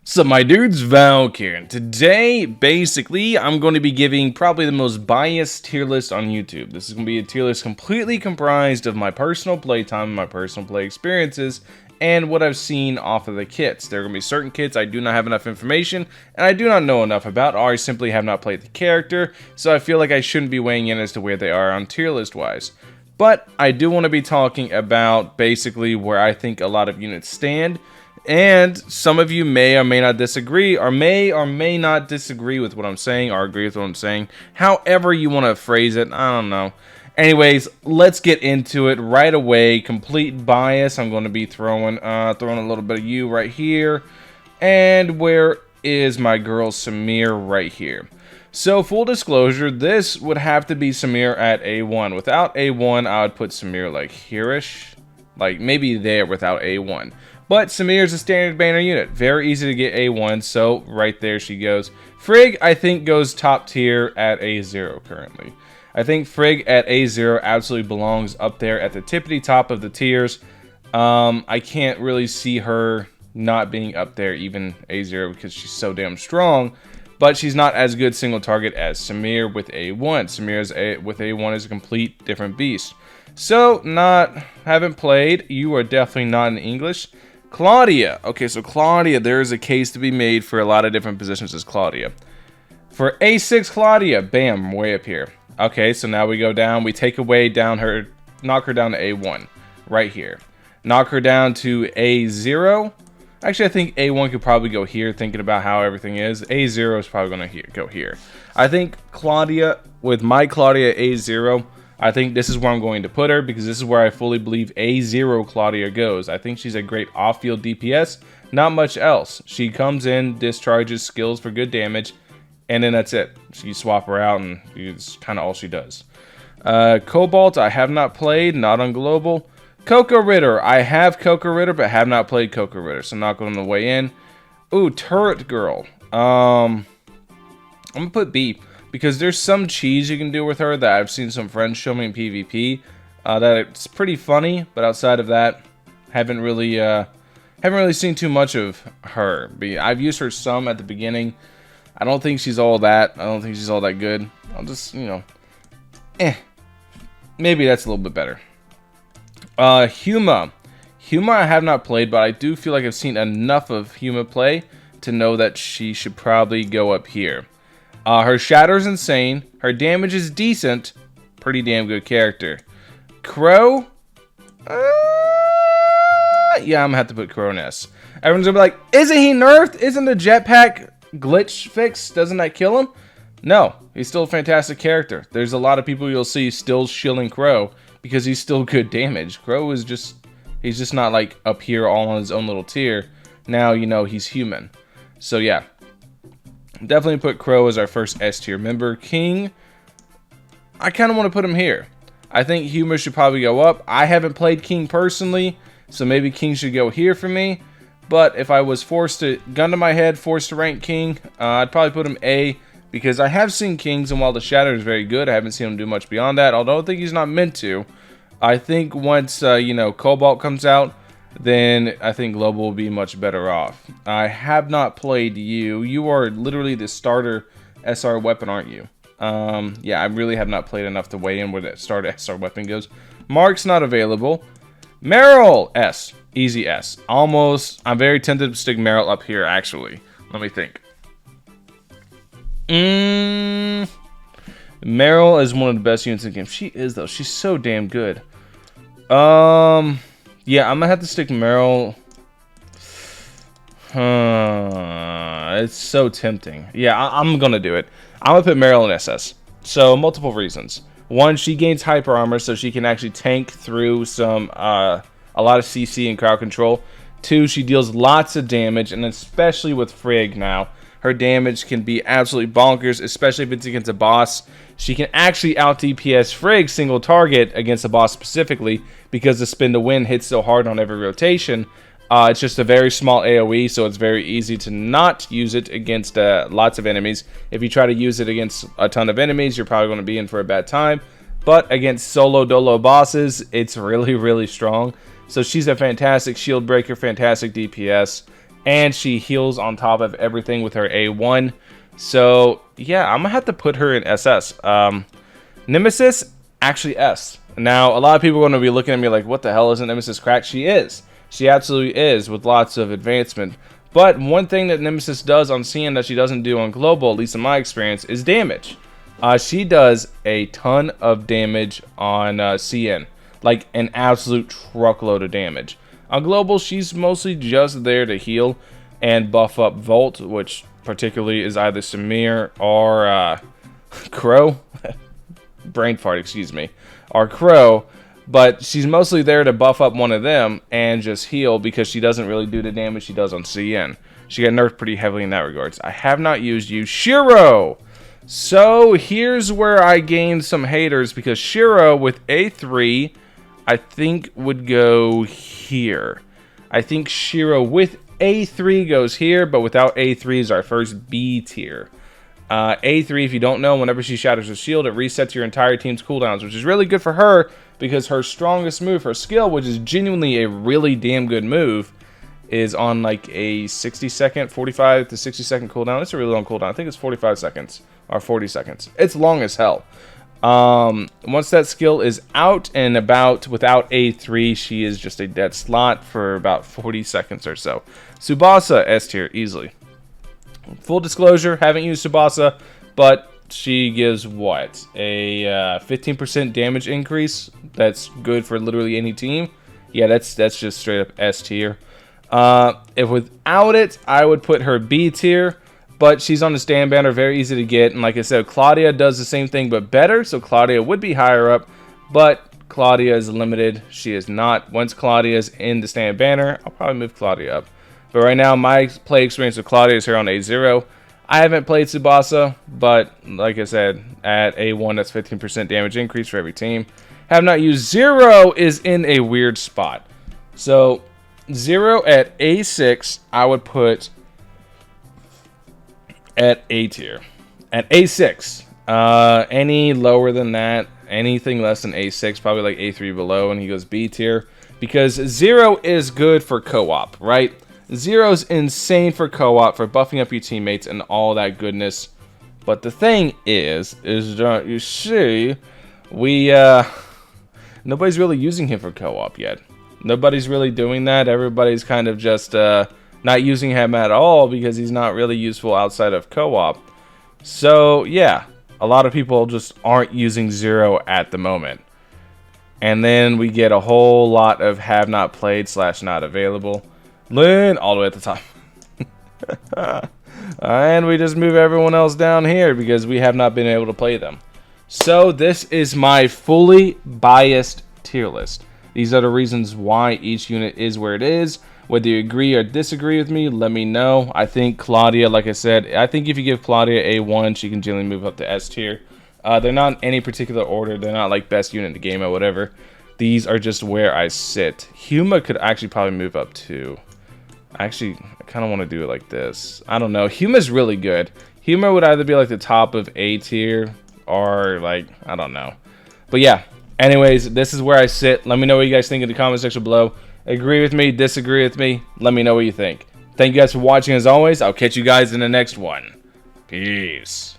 So my dude's Valkyrja, and today, basically, I'm going to be giving probably the most biased tier list on YouTube. This is going to be a tier list completely comprised of my personal playtime, my personal play experiences, and what I've seen off of the kits. There are going to be certain kits I do not have enough information, and I do not know enough about, or I simply have not played the character, so I feel like I shouldn't be weighing in as to where they are on tier list wise. But I do want to be talking about basically where I think a lot of units stand. And some of you may or may not disagree, or may not disagree with what I'm saying, or agree with what I'm saying. However you want to phrase it, I don't know. Anyways, let's get into it right away. Complete bias. I'm going to be throwing a little bit of you right here. And where is my girl Samira right here? So, full disclosure, this would have to be Samira at A1. Without A1, I would put Samira like here-ish. Like, maybe there without A1. But Samira's a standard banner unit. Very easy to get A1, so right there she goes. Frigg, I think, goes top tier at A0 currently. I think Frigg at A0 absolutely belongs up there at the tippity top of the tiers. I can't really see her not being up there, even A0, because she's so damn strong. But she's not as good single target as Samira with A1. Samira's with A1 is a complete different beast. So, haven't played. You are definitely not in English. Claudia. Okay, so Claudia, there is a case to be made for a lot of different positions as Claudia. For A6 Claudia, bam, way up here. Okay, so now we go down, we take away knock her down to A1, right here. Knock her down to A0. Actually, I think A1 could probably go here, thinking about how everything is. A0 is probably going to go here. I think Claudia, with my Claudia A0, I think this is where I'm going to put her, because this is where I fully believe A0 Claudia goes. I think she's a great off-field DPS, not much else. She comes in, discharges skills for good damage, and then that's it. So you swap her out, and it's kind of all she does. Cobalt, I have not played, not on Global. Coco Ritter, I have Coco Ritter, but have not played Coco Ritter, so not going to weigh in. Ooh, Turret Girl. I'm going to put B. Because there's some cheese you can do with her that I've seen some friends show me in PvP. That it's pretty funny, but outside of that, haven't really seen too much of her. I've used her some at the beginning. I don't think she's all that. I don't think she's all that good. I'll just, maybe that's a little bit better. Huma. Huma I have not played, but I do feel like I've seen enough of Huma play to know that she should probably go up here. Her Shatter's insane. Her damage is decent. Pretty damn good character. Crow? Yeah, I'm gonna have to put Crow in S. Everyone's gonna be like, isn't he nerfed? Isn't the jetpack glitch fixed? Doesn't that kill him? No, he's still a fantastic character. There's a lot of people you'll see still shilling Crow because he's still good damage. Crow is he's just not like up here all on his own little tier. Now, he's human. So yeah. Definitely put Crow as our first S tier member. King, I kind of want to put him here. I think Humor should probably go up. I haven't played King personally, so maybe King should go here for me. But if I was forced to, gun to my head, forced to rank King, I'd probably put him A, because I have seen Kings, and while the Shatter is very good, I haven't seen him do much beyond that, although I think he's not meant to. I think once, Cobalt comes out, then I think Global will be much better off. I have not played you. You are literally the starter SR weapon, aren't you? Yeah, I really have not played enough to weigh in where that starter SR weapon goes. Mark's not available. Meryl, S. Easy S. Almost. I'm very tempted to stick Meryl up here, actually. Let me think. Meryl is one of the best units in the game. She is, though. She's so damn good. Yeah, I'm gonna have to stick Meryl. It's so tempting. Yeah, I'm gonna do it. I'm gonna put Meryl in SS. So, multiple reasons. One, she gains hyper armor, so she can actually tank through a lot of CC and crowd control. Two, she deals lots of damage, and especially with Frigg now, her damage can be absolutely bonkers, especially if it's against a boss. She can actually out DPS Frigg single target against a boss specifically, because the spin to win hits so hard on every rotation. It's just a very small AoE, so it's very easy to not use it against lots of enemies. If you try to use it against a ton of enemies, you're probably going to be in for a bad time. But against solo dolo bosses, it's really, really strong. So she's a fantastic shield breaker, fantastic DPS. and she heals on top of everything with her A1. So yeah, I'm gonna have to put her in SS. Nemesis, actually S. Now, a lot of people are going to be looking at me like, what the hell, isn't Nemesis cracked? She is. She absolutely is, with lots of advancement. But one thing that Nemesis does on CN that she doesn't do on Global, at least in my experience, is damage. She does a ton of damage on CN. Like, an absolute truckload of damage. On Global, she's mostly just there to heal and buff up Volt, which particularly is either Samir or Crow. Brain fart, excuse me, or Crow, but she's mostly there to buff up one of them and just heal because she doesn't really do the damage she does on CN. She got nerfed pretty heavily in that regards. I have not used you, Shiro. So here's where I gained some haters because Shiro with A3, I think would go here. I think Shiro with A3 goes here, but without A3 is our first B tier. A3, if you don't know, whenever she shatters her shield, it resets your entire team's cooldowns, which is really good for her because her strongest move, her skill, which is genuinely a really damn good move, is on like a 60-second, 45 to 60-second cooldown. It's a really long cooldown. I think it's 45 seconds or 40 seconds. It's long as hell. Once that skill is out and about without A3, she is just a dead slot for about 40 seconds or so. Tsubasa, S tier, easily. Full disclosure, haven't used Tsubasa, but she gives what? A 15% damage increase. That's good for literally any team. Yeah, that's just straight up S tier. If without it, I would put her B tier, but she's on the stand banner, very easy to get. And like I said, Claudia does the same thing, but better. So Claudia would be higher up, but Claudia is limited. She is not. Once Claudia is in the stand banner, I'll probably move Claudia up. But right now, my play experience with Claudia is here on A0. I haven't played Tsubasa, but like I said, at A1, that's 15% damage increase for every team. Have not used Zero is in a weird spot. So, Zero at A6, I would put at A tier. At A6, any lower than that, anything less than A6, probably like A3 below, and he goes B tier. Because Zero is good for co-op, right? Zero's insane for co-op, for buffing up your teammates and all that goodness. But the thing is that you see, nobody's really using him for co-op yet. Nobody's really doing that. Everybody's kind of just not using him at all because he's not really useful outside of co-op. So yeah, a lot of people just aren't using Zero at the moment. And then we get a whole lot of have not played / not available. Lynn, all the way at the top. And we just move everyone else down here because we have not been able to play them. So this is my fully biased tier list. These are the reasons why each unit is where it is. Whether you agree or disagree with me, let me know. I think Claudia, like I said, I think if you give Claudia A1, she can generally move up to S tier. They're not in any particular order. They're not like best unit in the game or whatever. These are just where I sit. Huma could actually probably move up too. Actually, I kind of want to do it like this. I don't know. Huma's really good. Huma would either be like the top of A tier or like, I don't know. But yeah, anyways, this is where I sit. Let me know what you guys think in the comment section below. Agree with me, disagree with me. Let me know what you think. Thank you guys for watching as always. I'll catch you guys in the next one. Peace.